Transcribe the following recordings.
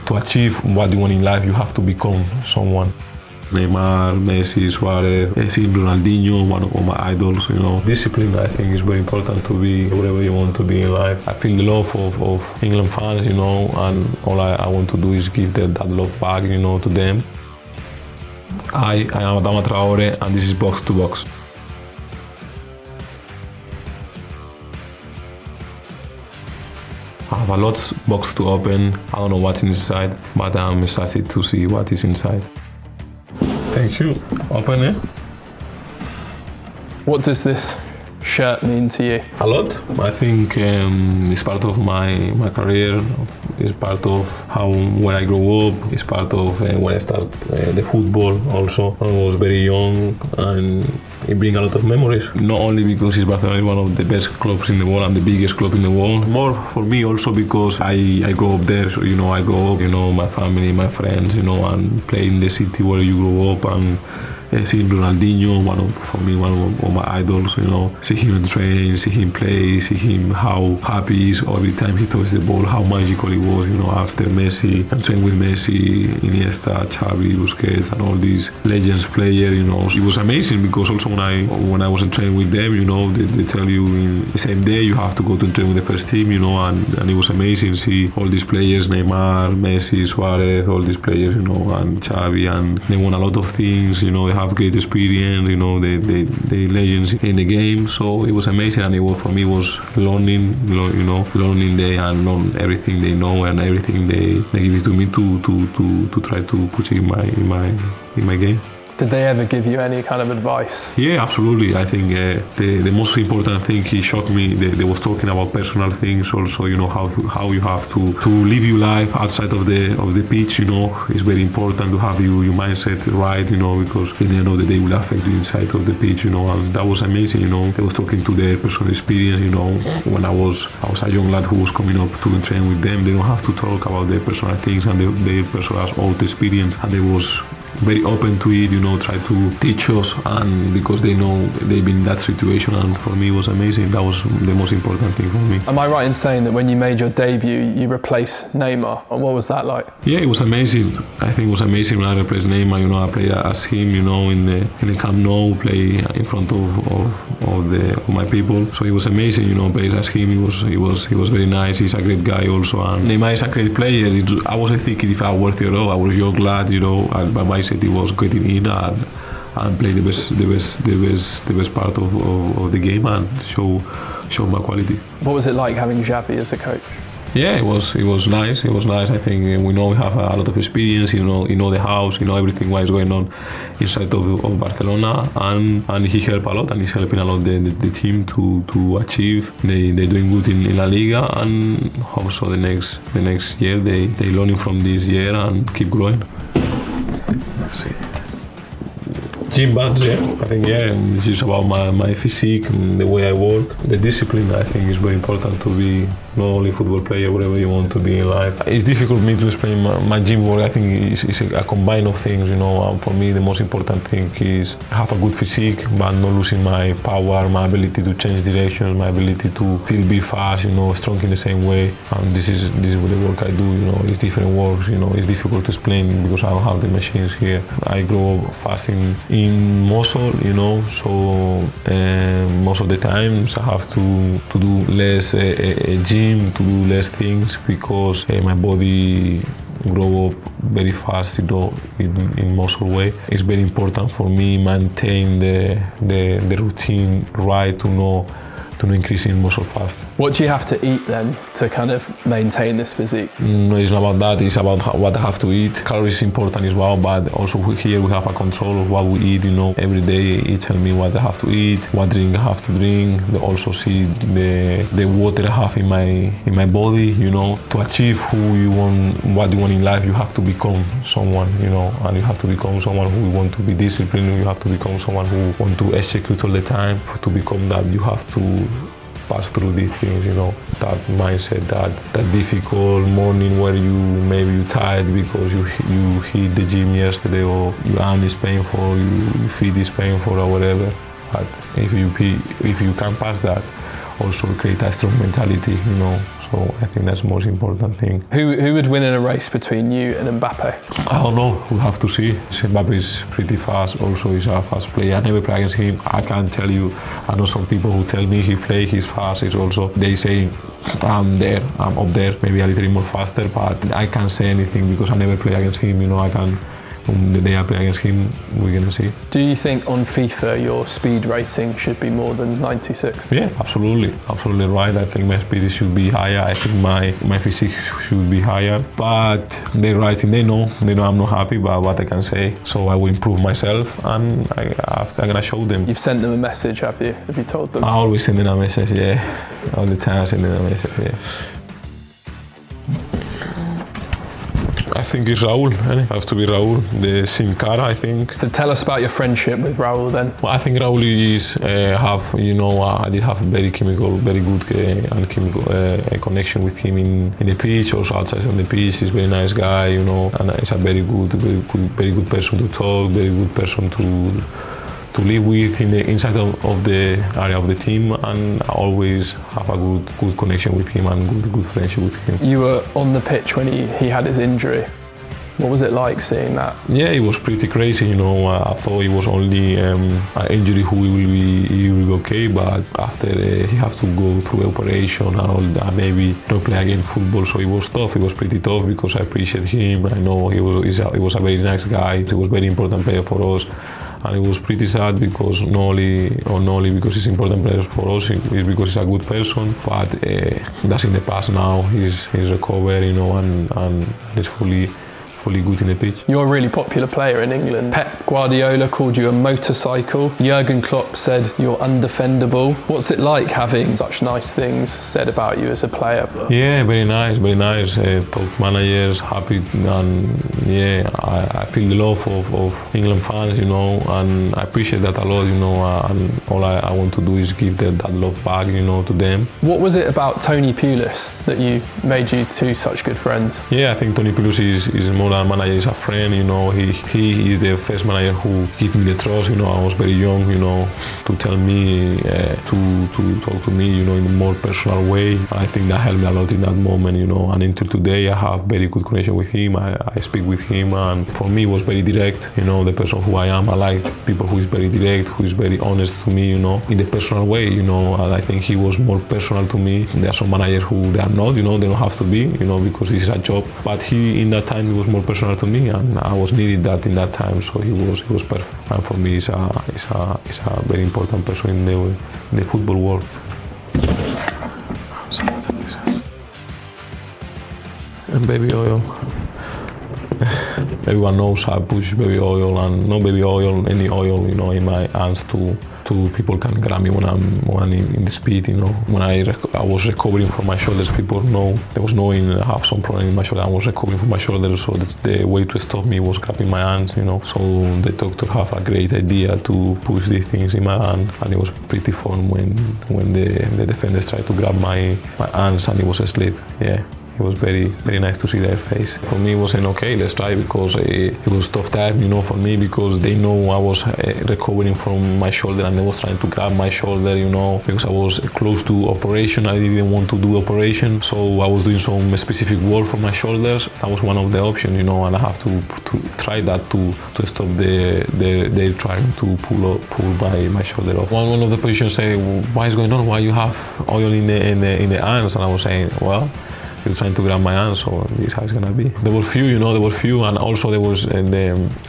to achieve what you want in life, you have to become someone. Neymar, Messi, Suarez, Ronaldinho, one of my idols, you know. Discipline, I think, is very important to be whatever you want to be in life. I feel the love of England fans, you know, and all I want to do is give that love back, you know, to them. I am Adama Traoré, and this is Box to Box. I have a lot of box to open. I don't know what's inside, but I'm excited to see what is inside. Thank you. Open it. What does this shirt mean to you? A lot. I think it's part of my career. It's part of how when I grow up. It's part of when I start the football also. I was very young and it brings a lot of memories. Not only because Barcelona is one of the best clubs in the world and the biggest club in the world. More for me also because I grew up there. So, you know, I grew up, you know, my family, my friends, you know, and play in the city where you grow up and seeing Ronaldinho, for me, one of my idols, you know, see him train, see him play, see him how happy he is every time he touches the ball, how magical he was, you know, after Messi, and train with Messi, Iniesta, Xavi, Busquets, and all these legends players, you know. It was amazing because also when I was in training with them, you know, they tell you in the same day you have to go to train with the first team, you know, and it was amazing see all these players, Neymar, Messi, Suarez, all these players, you know, and Xavi, and they won a lot of things, you know, they have great experience, you know, they legends in the game, so it was amazing, and it was, for me, was learning, you know, learning they and learn everything they know and everything they give it to me to try to put it in my game. Did they ever give you any kind of advice? Yeah, absolutely. I think the most important thing he showed me, they was talking about personal things also, you know, how you have to live your life outside of the pitch, you know. It's very important to have your mindset right, you know, because at the end of the day it will affect the inside of the pitch, you know, and that was amazing, you know. They was talking to their personal experience, you know. When I was a young lad who was coming up to train with them, they don't have to talk about their personal things and their personal old experience, and they was very open to it, you know, try to teach us, and because they know they've been in that situation, and for me it was amazing. That was the most important thing for me. Am I right in saying that when you made your debut, you replaced Neymar? And what was that like? Yeah, it was amazing. I think it was amazing when I replaced Neymar, you know. I played as him, you know, in the Camp Nou, play in front of my people. So it was amazing, you know, playing as him. He was very nice. He's a great guy also, and Neymar is a great player. I wasn't thinking if I was worthy or not. I was young lad, you know, and by my side he was getting in and play the best part of the game and show my quality. What was it like having Xavi as a coach? Yeah, it was nice. It was nice. I think we know we have a lot of experience. You know the house. You know everything what is going on inside of Barcelona, and he helped a lot, and he's helping a lot the team to achieve. They're doing good in La Liga, and also the next year they learning from this year and keep growing. Gym bands, yeah. I think, yeah, it's just about my physique and the way I work. The discipline, I think, is very important to be not only a football player, whatever you want to be in life. It's difficult for me to explain my gym work. I think it's a combine of things, you know. For me, the most important thing is have a good physique, but not losing my power, my ability to change directions, my ability to still be fast, you know, strong in the same way. And this is what the work I do, you know. It's different works, you know. It's difficult to explain because I don't have the machines here. I grow up fasting in muscle, you know, so most of the times I have to do less gym, to do less things because my body grow up very fast, you know, in muscle way. It's very important for me maintain the routine right to know increase in muscle fast. What do you have to eat then to kind of maintain this physique? No, it's not about that. It's about what I have to eat. Calories is important as well, but also here we have a control of what we eat. You know, every day it tells me what I have to eat, what drink I have to drink. They also see the water I have in my body. You know, to achieve who you want, what you want in life, you have to become someone. You know, and you have to become someone who want to be disciplined. You have to become someone who want to execute all the time. To become that, you have to pass through these things, you know, that mindset, that difficult morning where you're tired because you hit the gym yesterday, or your arm is painful, your feet is painful or whatever. But if you can pass that, also create a strong mentality, you know. So I think that's the most important thing. Who would win in a race between you and Mbappé? I don't know, we have to see. Mbappé is pretty fast, also he's a fast player. I never play against him, I can't tell you. I know some people who tell me he's fast, he's also, they say I'm up there, maybe a little bit more faster, but I can't say anything because I never play against him, you know, I can. The day I play against him, we're gonna see. Do you think on FIFA your speed rating should be more than 96? Yeah, absolutely right. I think my speed should be higher. I think my physique should be higher. But they're right, they know I'm not happy about what I can say. So I will improve myself, and I'm gonna show them. You've sent them a message, have you? Have you told them? I always send them a message, yeah. All the time I send them a message, yeah. I think it's Raúl, it has to be Raúl, the same car, I think. So tell us about your friendship with Raúl then. Well, I think Raúl is I did have a very good connection with him in the pitch, also outside on the pitch. He's a very nice guy, you know, and he's a very good person to talk, very good person to live with in the inside of the area of the team, and I always have a good connection with him and good friendship with him. You were on the pitch when he had his injury. What was it like seeing that? Yeah, it was pretty crazy, you know. I thought it was only an injury he will be okay, but after he has to go through operation and all that, maybe not play again football. So it was tough. It was pretty tough because I appreciate him. I know he was a very nice guy. He was a very important player for us. And it was pretty sad because not only because he's important player for us, it's because he's a good person. But that's in the past now. He's recovered, you know, and he's fully good in the pitch. You're a really popular player in England. Pep Guardiola called you a motorcycle. Jurgen Klopp said you're undefendable. What's it like having such nice things said about you as a player? Yeah, very nice. Top managers, happy, and yeah, I feel the love of England fans, you know, and I appreciate that a lot, you know, and all I want to do is give that love back, you know, to them. What was it about Tony Pulis that made you two such good friends? Yeah, I think Tony Pulis is more than a manager, is a friend, you know. He is the first manager who gave me the trust, you know. I was very young, you know, to tell me, to talk to me, you know, in a more personal way. I think that helped me a lot in that moment, you know, and until today I have very good connection with him. I speak with him, and for me it was very direct, you know, the person who I am. I like people who is very direct, who is very honest to me, you know, in the personal way, you know, and I think he was more personal to me. There are some managers who they are not, you know, they don't have to be, you know, because this is a job, but he, in that time, he was more personal to me, and I was needed that in that time, so he was perfect. And for me, he's a very important person in the football world. And baby oil. Everyone knows I push baby oil, and no baby oil, any oil, you know, in my hands to people can grab me when I'm in the speed, you know. When I was recovering from my shoulders, people know there was knowing I have some problem in my shoulder. I was recovering from my shoulders, so the way to stop me was grabbing my hands, you know. So the doctor have a great idea to push these things in my hand, and it was pretty fun when the defenders tried to grab my hands and it was asleep. Yeah. It was very nice to see their face. For me, it was saying, okay, let's try, because it was tough time, you know, for me, because they know I was recovering from my shoulder, and they was trying to grab my shoulder, you know, because I was close to operation. I didn't want to do operation, so I was doing some specific work for my shoulders. That was one of the options, you know, and I have to try that to stop they trying to pull my shoulder off. One of the patients say, "What is going on? Why you have oil in the hands?" And I was saying, well, trying to grab my hand, so this is how it's gonna be. There were few, and also there was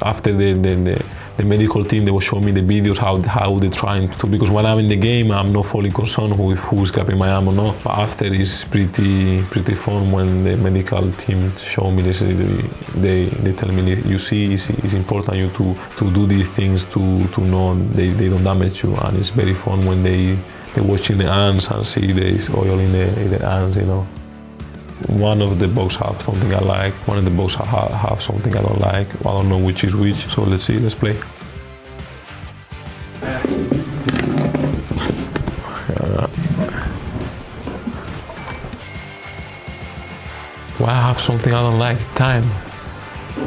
after the medical team, they were showing me the videos how they're trying to, because when I'm in the game, I'm not fully concerned who's grabbing my arm or not. But after, it's pretty fun when the medical team show me this. They tell me, you see, it's important you to do these things to know they don't damage you, and it's very fun when they're watching the hands and see there's oil in the hands, you know. One of the box have something I like, one of the box have something I don't like. I don't know which is which, so let's see, let's play. Why I have something I don't like? Time.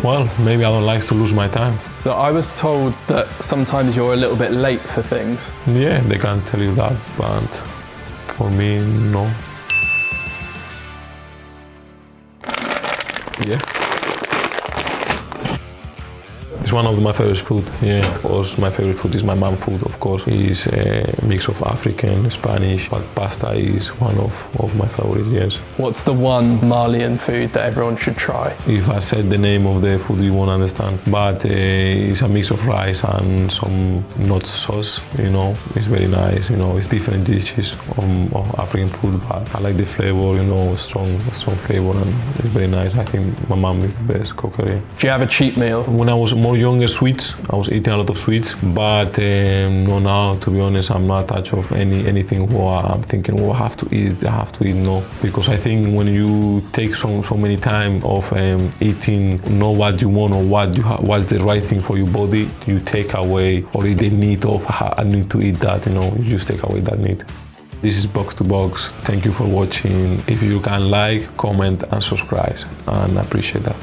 Well, maybe I don't like to lose my time. So I was told that sometimes you're a little bit late for things. Yeah, they can't tell you that, but For me, no. Yeah. It's one of my favorite food, yeah. Of course, my favorite food is my mom food, of course. It's a mix of African, Spanish, but pasta is one of my favorites, yes. What's the one Malian food that everyone should try? If I said the name of the food, you won't understand. But it's a mix of rice and some nut sauce, you know. It's very nice, you know. It's different dishes of African food, but I like the flavor, you know, strong flavor, and it's very nice. I think my mom is the best cook. Do you have a cheat meal? When I was more younger, sweets. I was eating a lot of sweets, but no, now, to be honest, I'm not attached of anything where I'm thinking, I have to eat, no. Because I think when you take so many time of eating, know what you want or what's the right thing for your body, you take away already the need of, I need to eat that, you know, you just take away that need. This is Box to Box. Thank you for watching. If you can like, comment and subscribe, and I appreciate that.